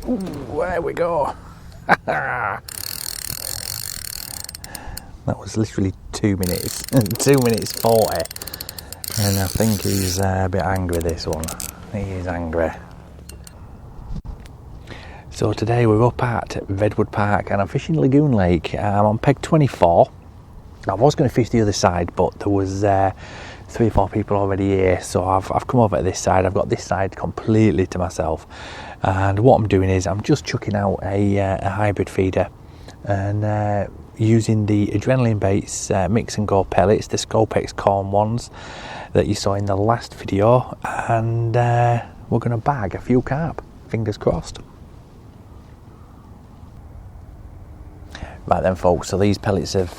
Ooh, there we go. That was literally 2 minutes. 2 minutes 40. And I think he's a bit angry, this one. He is angry. So today we're up at Redwood Park and I'm fishing Lagoon Lake. I'm on peg 24. I was going to fish the other side, but there was 3 or 4 people already here, so I've come over to this side. I've got this side completely to myself, and what I'm doing is I'm just chucking out a hybrid feeder and using the Adrenanline Baits mix and go pellets, the Scopex corn ones that you saw in the last video, and we're going to bag a few carp, fingers crossed. Right then folks, so these pellets have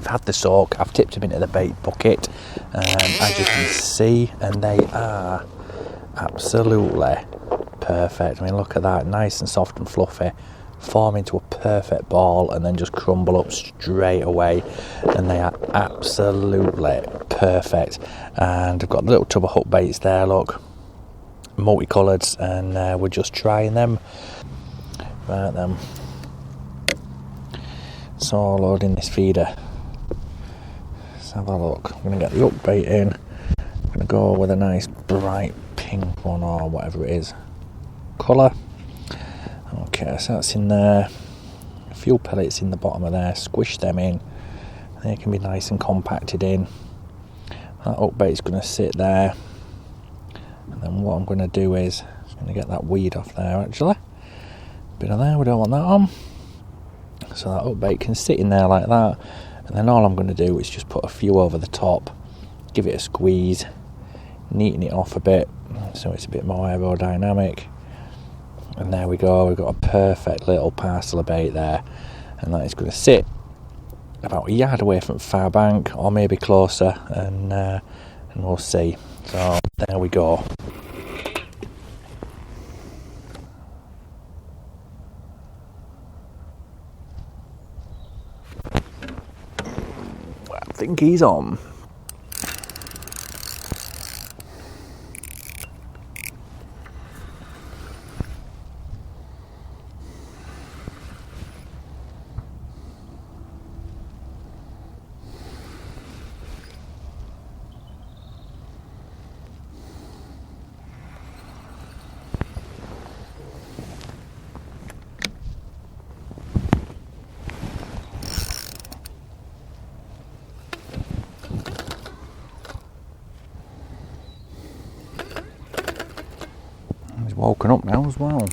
had the soak. I've tipped them into the bait bucket, as you can see, and they are absolutely perfect. I mean, look at that, nice and soft and fluffy, form into a perfect ball and then just crumble up straight away, and they are absolutely perfect. And I've got the little tub of hook baits there, look, multicoloured, and we're just trying them. Right then, so loading this feeder. Let's have a look. I'm going to get the hook bait in. I'm going to go with a nice bright pink one or whatever it is colour. Okay, so that's in there. A few pellets in the bottom of there. Squish them in. They can be nice and compacted in. That hook bait's going to sit there. And then what I'm going to do is I'm going to get that weed off there actually. Bit of there, we don't want that on. So that hook bait can sit in there like that, and then all I'm going to do is just put a few over the top, give it a squeeze, neaten it off a bit so it's a bit more aerodynamic, and there we go. We've got a perfect little parcel of bait there, and that is going to sit about a yard away from the far bank or maybe closer, and we'll see. So there we go. I think he's on. He's woken up now as well.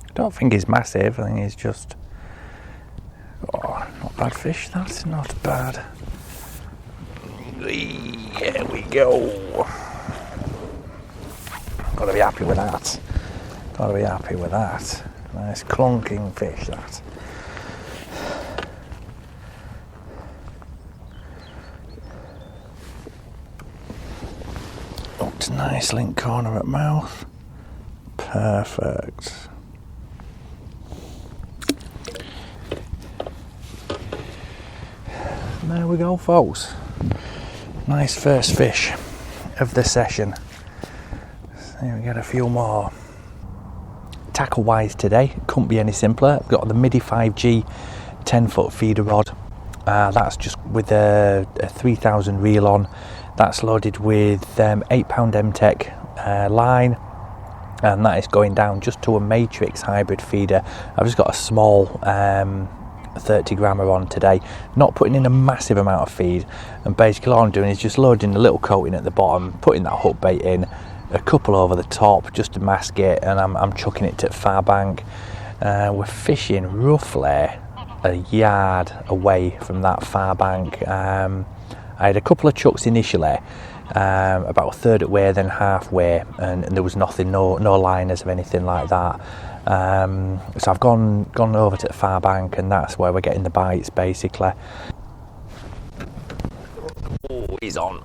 I don't think he's massive. I think he's just, not bad fish. That's not bad. There we go. Got to be happy with that. Got to be happy with that. Nice clunking fish, that. Hooked nice link corner at mouth. Perfect. There we go folks, nice first fish of the session. See, we get a few more. Tackle wise today, couldn't be any simpler. I've got the MIDI 5G 10-foot feeder rod. That's just with a 3000 reel on. That's loaded with 8-pound M-Tech line, and that is going down just to a Matrix hybrid feeder. I've just got a small 30 grammer on today, not putting in a massive amount of feed, and basically all I'm doing is just loading a little coating at the bottom, putting that hook bait in, a couple over the top just to mask it, and I'm chucking it to far bank. We're fishing roughly a yard away from that far bank. I had a couple of chucks initially about a third of the way, then halfway, and there was nothing, no liners of anything like that. So I've gone over to the far bank, and that's where we're getting the bites basically. Oh, he's on.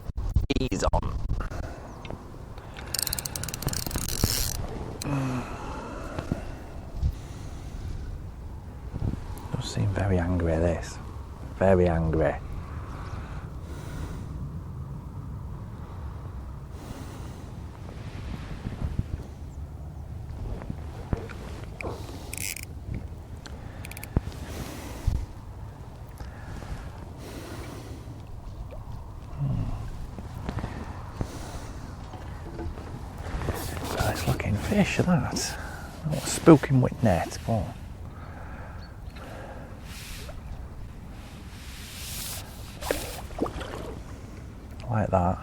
Does seem very angry, this. Very angry. Nice looking fish, that. Not spooking with net, but like that.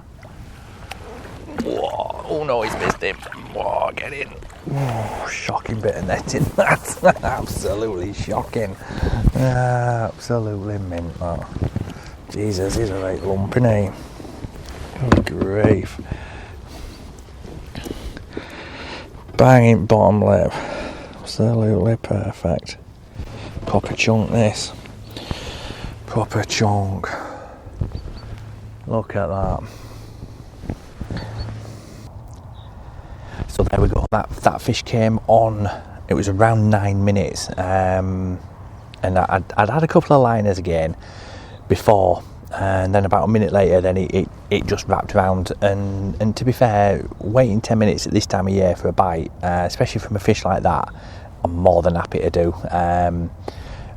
Whoa, oh no, he's missed him. Whoa, get in. Whoa, shocking bit of netting, that. Absolutely shocking. Absolutely mint, that. Jesus, he's a right lump, isn't he? Good grief. Banging bottom lip. Absolutely perfect. Proper chunk, this. Proper chunk. Look at that. So there we go. That fish came on. It was around 9 minutes, and I'd had a couple of liners again before, and then about a minute later, then it just wrapped around. And to be fair, waiting 10 minutes at this time of year for a bite, especially from a fish like that, I'm more than happy to do.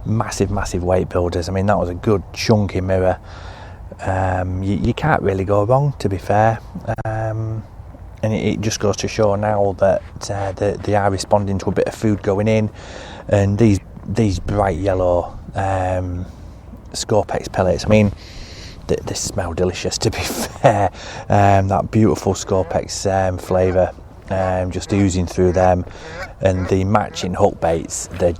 Massive weight builders. I mean, that was a good chunky mirror. You can't really go wrong, to be fair, and it just goes to show now that they are responding to a bit of food going in, and these bright yellow Scorpex pellets, I mean, they smell delicious, to be fair. That beautiful Scorpex flavour just oozing through them, and the matching hook baits, they're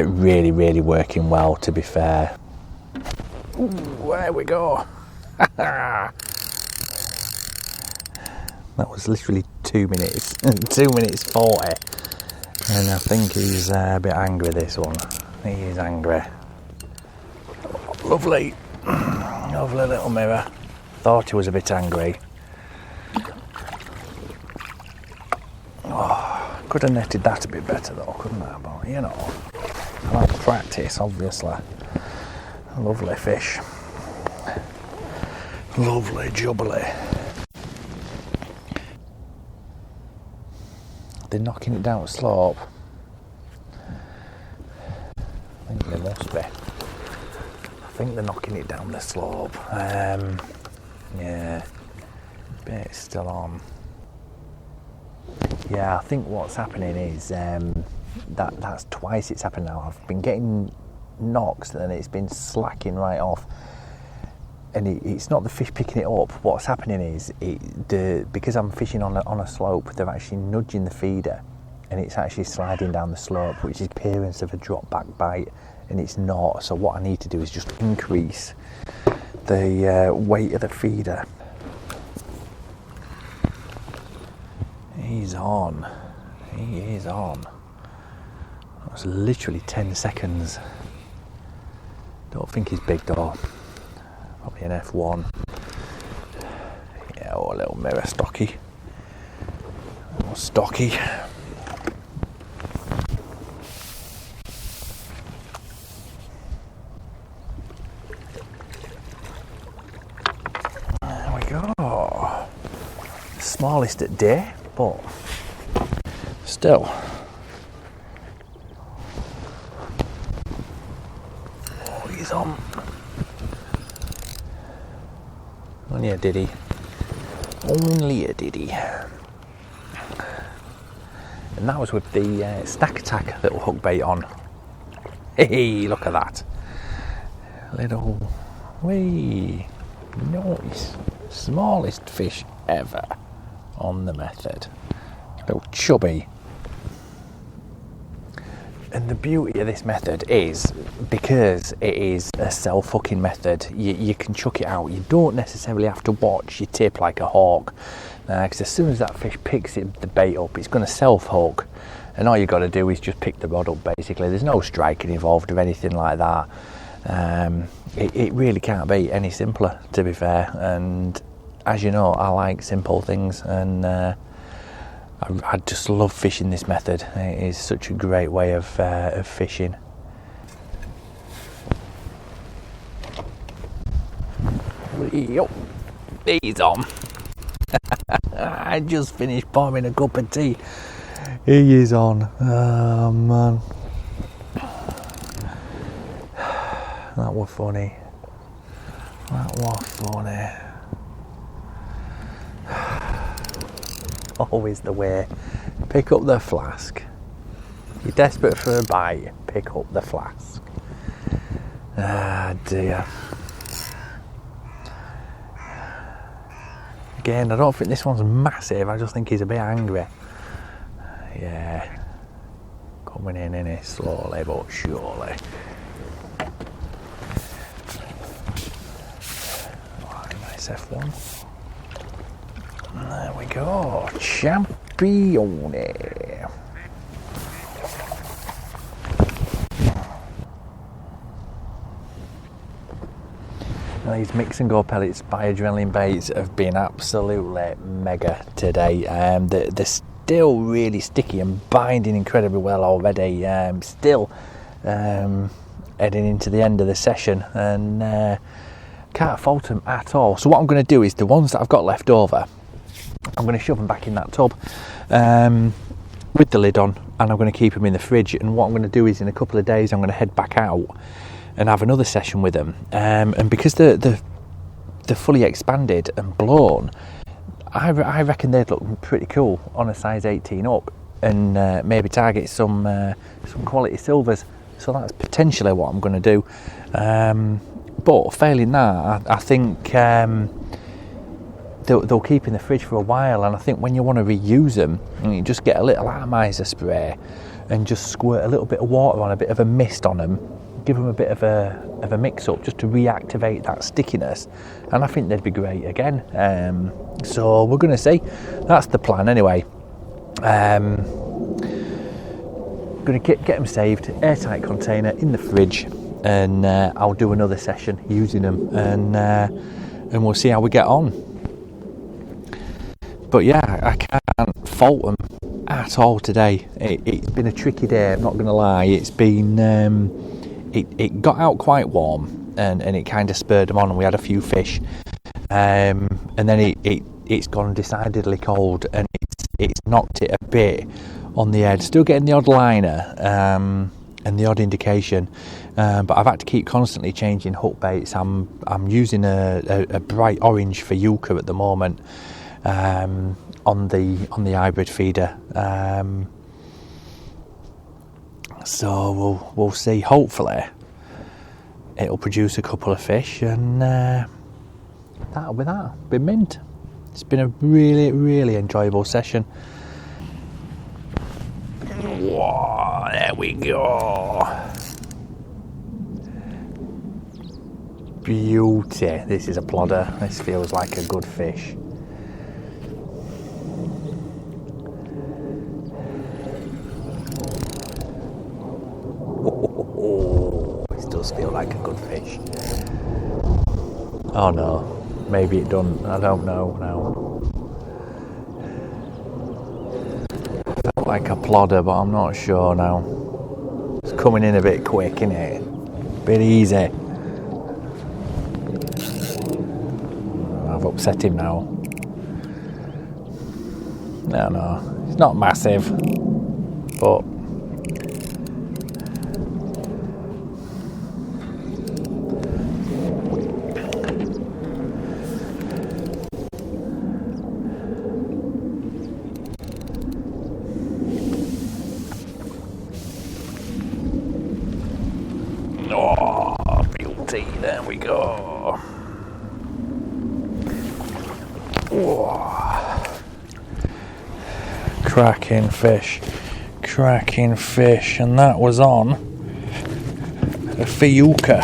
really working well, to be fair. Ooh, there we go. That was literally 2 minutes. 2 minutes 40. And I think he's a bit angry, this one. He is angry. Lovely. Lovely little mirror. Thought he was a bit angry. Oh, could have netted that a bit better though, couldn't I? But you know, I like practice, obviously. Lovely fish. Lovely jubbly. They're knocking it down the slope. I think they must be. I think they're knocking it down the slope. Yeah, bit's still on. Yeah, I think what's happening is that's twice it's happened now. I've been getting knocks and it's been slacking right off, and it's not the fish picking it up. What's happening is because I'm fishing on a slope, they're actually nudging the feeder, and it's actually sliding down the slope, which is appearance of a drop back bite, and it's not. So what I need to do is just increase the weight of the feeder. He's on. He is on. That was literally 10 seconds. Don't think he's big though. Probably an F1. Yeah, oh, a little mirror stocky. More stocky. There we go. Smallest at day, but still. Oh, he's on. Only a diddy. Only a diddy. And that was with the Snack Attack little hook bait on. Hey, look at that. Little wee. Nice. Smallest fish ever on the method. Little chubby And the beauty of this method is, because it is a self-hooking method, you can chuck it out. You don't necessarily have to watch your tip like a hawk, because as soon as that fish picks the bait up, it's going to self-hook, and all you've got to do is just pick the rod up, basically. There's no striking involved or anything like that. It really can't be any simpler, to be fair, and as you know, I like simple things, and I just love fishing this method. It is such a great way of fishing. Yo, he's on. I just finished pouring a cup of tea. He is on. Oh man, that was funny. That was funny. Always the way. Pick up the flask. You're desperate for a bite, pick up the flask. Ah dear. Again, I don't think this one's massive, I just think he's a bit angry. Yeah. Coming in it slowly but surely. Right, nice F1. There we go, Champione. These mix and go pellets by Adrenanline Baits have been absolutely mega today. They're still really sticky and binding incredibly well already. Still heading into the end of the session, and can't fault them at all. So what I'm going to do is the ones that I've got left over, I'm going to shove them back in that tub with the lid on, and I'm going to keep them in the fridge. And what I'm going to do is in a couple of days I'm going to head back out and have another session with them. And because they're fully expanded and blown, I reckon they'd look pretty cool on a size 18 up, and maybe target some quality silvers. So that's potentially what I'm going to do. But failing that, I think they'll keep in the fridge for a while, and I think when you want to reuse them, you just get a little atomizer spray and just squirt a little bit of water on, a bit of a mist on them, give them a bit of a mix up just to reactivate that stickiness, and I think they'd be great again. So we're going to see. That's the plan anyway. Going to get them saved, airtight container in the fridge, and I'll do another session using them, and we'll see how we get on. But yeah, I can't fault them at all today. It's been a tricky day, I'm not going to lie. It's been it got out quite warm, and it kind of spurred them on, and we had a few fish, and then it's gone decidedly cold, and it's knocked it a bit on the head. Still getting the odd liner and the odd indication, but I've had to keep constantly changing hook baits. I'm using a bright orange for euchre at the moment on the hybrid feeder. So we'll see. Hopefully it'll produce a couple of fish, and that'll be that. Be mint. It's been a really, really enjoyable session. Whoa, there we go. Beauty. This is a plodder. This feels like a good fish. This does feel like a good fish. Oh no, maybe it doesn't. I don't know now. Felt like a plodder, but I'm not sure now. It's coming in a bit quick, isn't it? Bit easy. I've upset him now. No, it's not massive, but oh, beauty, there we go. Whoa. Cracking fish. cracking fish, and that was on a Fiuka.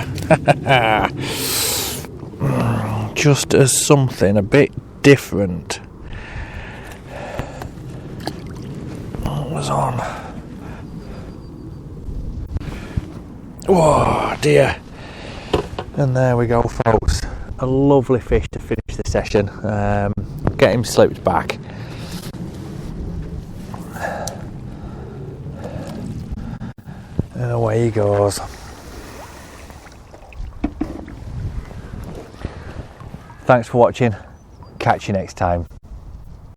Just as something a bit different. What was on? Oh dear. And there we go, folks. A lovely fish to finish the session. Get him slipped back. And away he goes. Thanks for watching. Catch you next time.